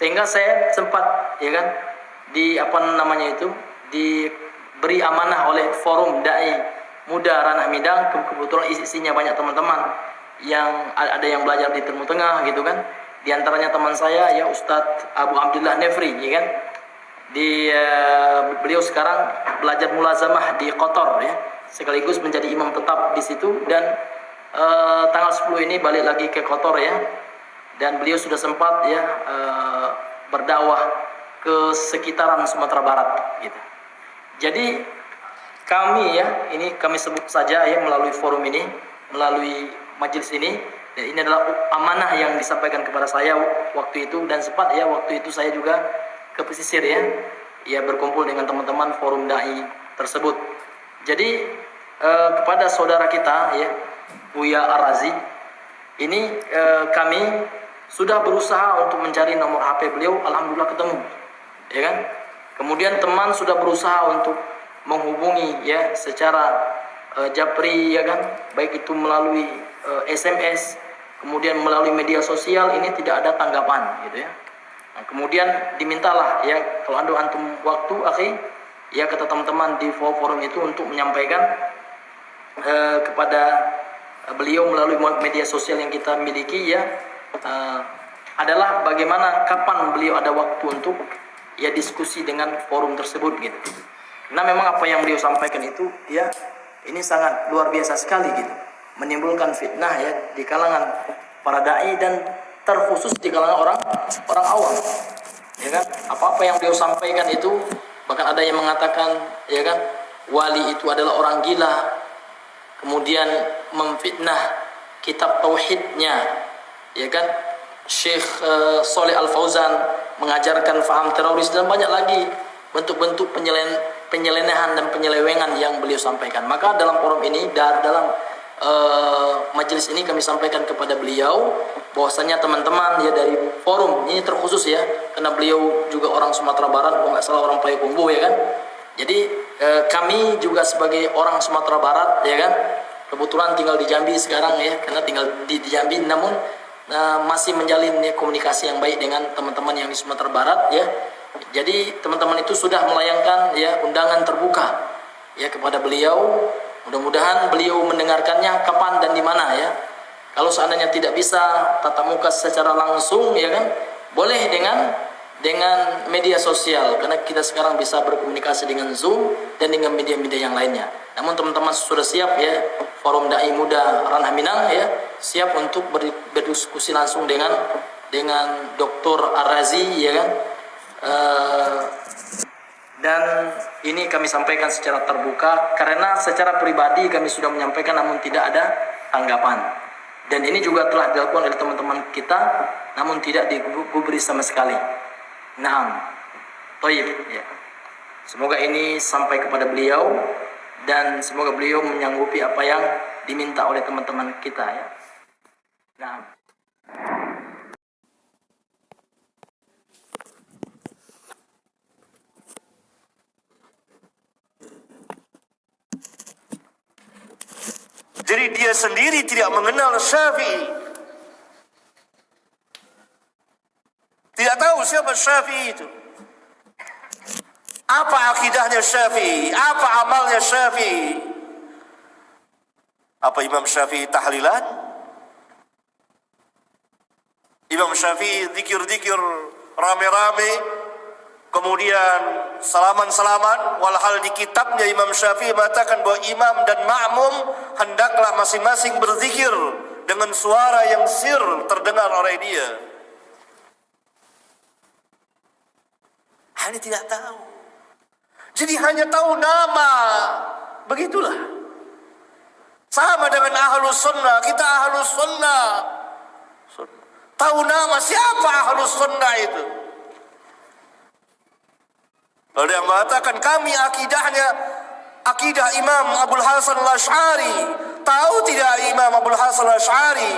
Sehingga saya sempat ya kan di apa namanya itu diberi amanah oleh forum dai muda Ranah Minang. Kebetulan isinya banyak teman-teman yang ada yang belajar di Timur Tengah gitu kan. Di antaranya teman saya ya Ustadz Abu Abdullah Nefri ya kan. Beliau sekarang belajar mulazamah di Qatar ya, sekaligus menjadi imam tetap di situ, dan tanggal 10 ini balik lagi ke Qatar ya. Dan beliau sudah sempat ya berdakwah ke sekitaran Sumatera Barat gitu. Jadi kami ya, ini kami sebut saja ya melalui forum ini, melalui majelis ini, dan ini adalah amanah yang disampaikan kepada saya waktu itu, dan sempat ya waktu itu saya juga ke pesisir ya berkumpul dengan teman-teman forum dai tersebut. Jadi kepada saudara kita ya Buya Ar-Razi ini kami sudah berusaha untuk mencari nomor HP beliau, alhamdulillah ketemu ya kan. Kemudian teman sudah berusaha untuk menghubungi ya secara japri ya kan, baik itu melalui SMS, kemudian melalui media sosial, ini tidak ada tanggapan gitu ya. Nah, kemudian dimintalah ya kalau ada antum waktu akhi ya kata teman-teman di forum itu untuk menyampaikan kepada beliau melalui media sosial yang kita miliki ya, adalah bagaimana kapan beliau ada waktu untuk ya diskusi dengan forum tersebut gitu. Nah memang apa yang beliau sampaikan itu ya ini sangat luar biasa sekali gitu, menimbulkan fitnah ya di kalangan para dai dan terkhusus di kalangan orang awam ya kan. Apa-apa yang beliau sampaikan itu, bahkan ada yang mengatakan ya kan wali itu adalah orang gila, kemudian memfitnah kitab tauhidnya ya kan. Syekh Saleh Al-Fauzan mengajarkan faham teroris, dan banyak lagi bentuk-bentuk penyelenehan dan penyelewengan yang beliau sampaikan. Maka dalam forum ini, dalam majelis ini kami sampaikan kepada beliau bahwasanya teman-teman ya dari forum ini terkhusus ya, karena beliau juga orang Sumatera Barat, kalau nggak salah orang Payakumbuh ya kan. Jadi kami juga sebagai orang Sumatera Barat ya kan, kebetulan tinggal di Jambi sekarang ya, karena tinggal di Jambi, namun masih menjalin ya, komunikasi yang baik dengan teman-teman yang di Sumatera Barat ya. Jadi teman-teman itu sudah melayangkan ya undangan terbuka ya kepada beliau. Mudah-mudahan beliau mendengarkannya kapan dan di mana ya. Kalau seandainya tidak bisa tatap muka secara langsung ya kan, boleh dengan media sosial, karena kita sekarang bisa berkomunikasi dengan Zoom dan dengan media-media yang lainnya. Namun teman-teman sudah siap ya, forum dai muda Ranah Minang ya, siap untuk berdiskusi langsung dengan Dr. Ar-Razi ya kan. Dan ini kami sampaikan secara terbuka, karena secara pribadi kami sudah menyampaikan namun tidak ada tanggapan. Dan ini juga telah dilakukan oleh teman-teman kita, namun tidak digubris sama sekali. Naam, toib ya. Semoga ini sampai kepada beliau, dan semoga beliau menyanggupi apa yang diminta oleh teman-teman kita ya. Naam. Jadi dia sendiri tidak mengenal Syafi'i. Tidak tahu siapa Syafi'i itu. Apa akidahnya Syafi'i? Apa amalnya Syafi'i? Apa Imam Syafi'i tahlilan? Imam Syafi'i zikir-zikir rame-rame, kemudian salaman-salaman. Walhal di kitabnya Imam Syafi'i mengatakan bahwa imam dan makmum hendaklah masing-masing berzikir dengan suara yang sir terdengar oleh dia. Hanya tidak tahu. Jadi hanya tahu nama. Begitulah. Sama dengan ahlus sunnah. Kita ahlus sunnah. Tahu nama siapa ahlus sunnah itu. Ada yang mengatakan kami akidahnya akidah Imam Abul Hasan Al-Asy'ari. Tahu tidak Imam Abul Hasan Al-Asy'ari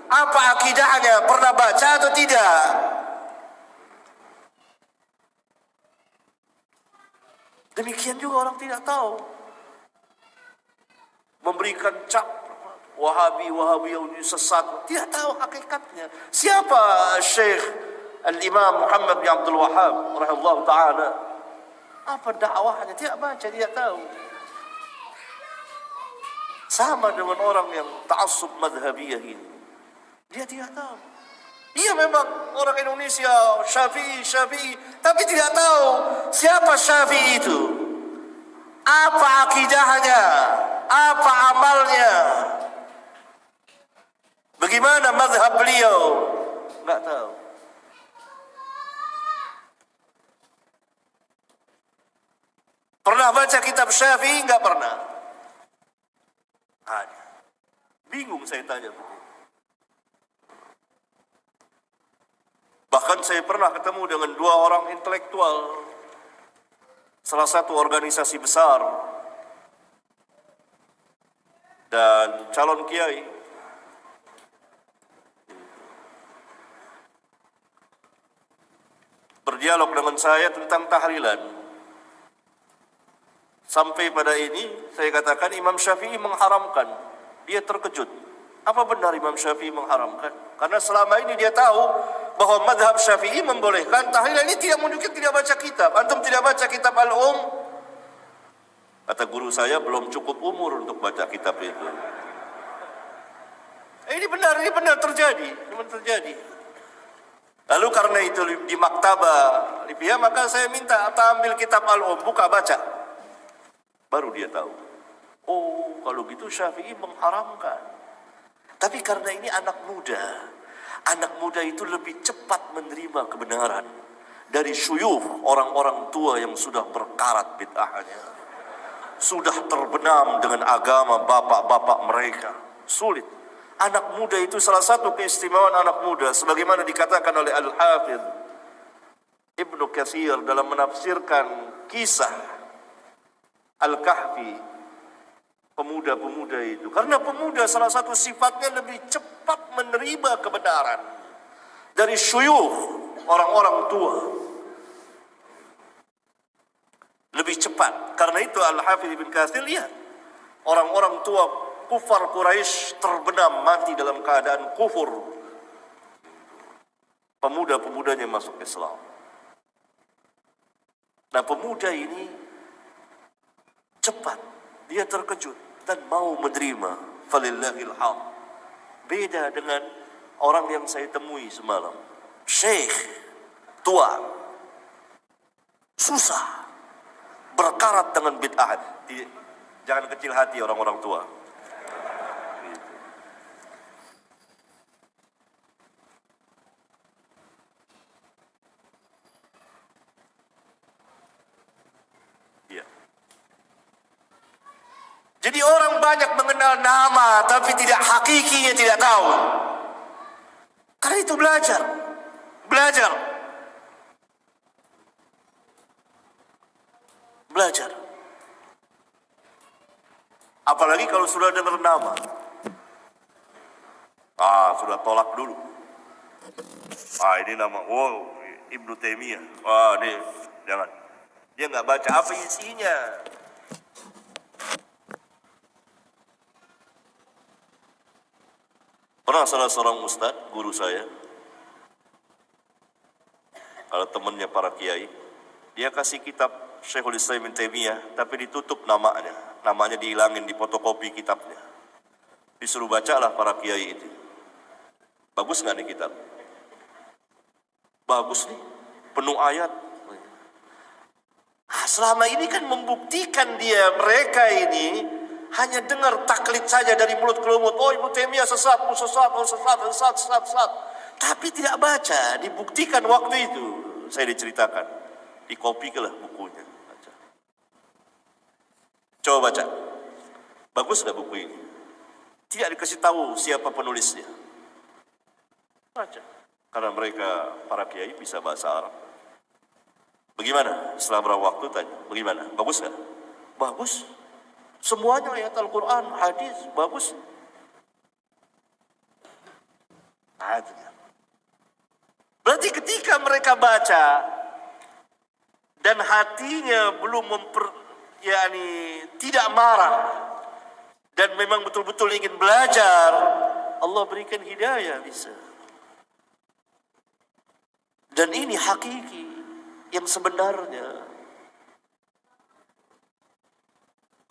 apa akidahnya? Pernah baca atau tidak? Demikian juga orang tidak tahu. Memberikan cap Wahabi yang sesat, tidak tahu hakikatnya. Siapa Syekh Al-Imam Muhammad bin Abdul Wahhab rahimahullah ta'ala. Apa dakwahnya? Tidak baca, tidak tahu. Sama dengan orang yang ta'assub madhabiyah ini. Dia tidak tahu. Dia memang orang Indonesia, Syafi'i, tapi tidak tahu siapa Syafi'i itu. Apa akidahnya? Apa amalnya? Bagaimana mazhab beliau? Enggak tahu. Pernah baca kitab Syafi'i? Enggak pernah. Hanya. Bingung saya tanya. Bahkan saya pernah ketemu dengan dua orang intelektual salah satu organisasi besar dan calon kiai. Berdialog dengan saya tentang tahlilan. Sampai pada ini saya katakan Imam Syafi'i mengharamkan. Dia terkejut. Apa benar Imam Syafi'i mengharamkan? Karena selama ini dia tahu bahwa madhab Syafi'i membolehkan tahlilan. Ini tidak menunjukkan tidak baca kitab. Antum tidak baca kitab Al-Um? Kata guru saya, belum cukup umur untuk baca kitab itu. Ini benar terjadi. Ini benar terjadi. Lalu karena itu di maktabah Libya, maka saya minta ambil kitab Al-Um, buka baca. Baru dia tahu. Oh, kalau gitu Syafi'i mengharamkan. Tapi karena ini anak muda itu lebih cepat menerima kebenaran dari syuyukh, orang-orang tua yang sudah berkarat bid'ahnya, sudah terbenam dengan agama bapak-bapak mereka. Sulit. Anak muda itu salah satu keistimewaan anak muda, sebagaimana dikatakan oleh Al-Hafidh Ibnu Katsir dalam menafsirkan kisah Al-Kahfi, pemuda-pemuda itu. Karena pemuda salah satu sifatnya lebih cepat menerima kebenaran dari syuyukh, orang-orang tua. Lebih cepat. Karena itu Al-Hafidh Ibn Katsir lihat. Orang-orang tua kufar Quraisy terbenam mati dalam keadaan kufur. Pemuda-pemudanya masuk Islam. Nah, pemuda ini cepat. Dia terkejut dan mau menerima. Falillahil hamd. Beda dengan orang yang saya temui semalam. Syekh tua, susah, berkarat dengan bid'ah. Jangan kecil hati orang-orang tua. Jadi orang banyak mengenal nama tapi tidak hakikinya tidak tahu. Karena itu belajar. Apalagi kalau sudah dengar nama. Sudah tolak dulu. Ini nama, Ibnu Taimiyah. Ini jangan. Dia nggak baca apa isinya. Pernah salah seorang ustadz, guru saya, kalau temannya para kiai, dia kasih kitab Syekhul Islam Ibnu Taimiyah, tapi ditutup namanya dihilangin, difotokopi kitabnya. Disuruh bacalah para kiai itu. Bagus nggak nih kitab? Bagus nih, penuh ayat. Selama ini kan membuktikan mereka ini hanya dengar taklid saja dari mulut ke mulut. Oh, Ibnu Taimiyah sesat. Tapi tidak baca, dibuktikan waktu itu. Saya diceritakan. Dikopikanlah bukunya. Baca. Coba baca. Bagus nggak buku ini? Tidak dikasih tahu siapa penulisnya. Baca. Karena mereka, para kiai, bisa bahasa Arab. Bagaimana? Setelah berapa waktu tanya. Bagaimana? Bagus nggak? Bagus. Semuanya ayat Al-Quran, hadis, bagus. Berarti ketika mereka baca dan hatinya belum tidak marah dan memang betul-betul ingin belajar, Allah berikan hidayah bisa. Dan ini hakiki yang sebenarnya.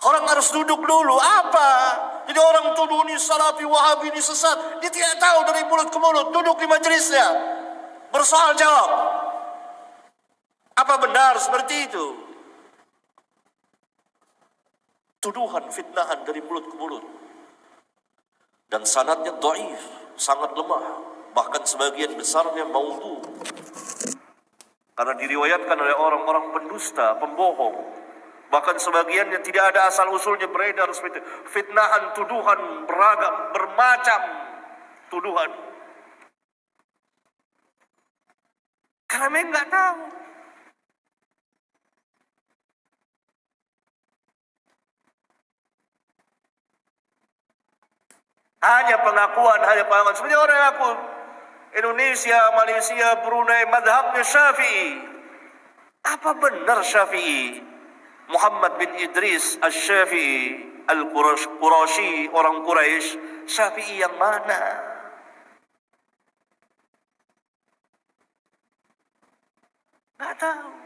Orang harus duduk dulu. Apa? Jadi orang tuduh ini Salafi, Wahabi, ini sesat. Dia tidak tahu dari mulut ke mulut. Duduk di majelisnya. Bersoal jawab. Apa benar seperti itu? Tuduhan, fitnahan dari mulut ke mulut. Dan sanadnya dhaif, sangat lemah. Bahkan sebagian besarnya maudhu. Karena diriwayatkan oleh orang-orang pendusta, pembohong. Bahkan sebagiannya tidak ada asal usulnya, beredar seperti itu. Fitnahan, tuduhan, beragam, bermacam tuduhan. Karena mereka nggak tahu. Hanya pengakuan. Sebenarnya orang yang aku Indonesia, Malaysia, Brunei, madhabnya Syafi'i. Apa benar Syafi'i? Muhammad bin Idris Al-Syafi'i Al-Qurashi, orang Quraisy, Syafi'i yang mana? Nggak tahu.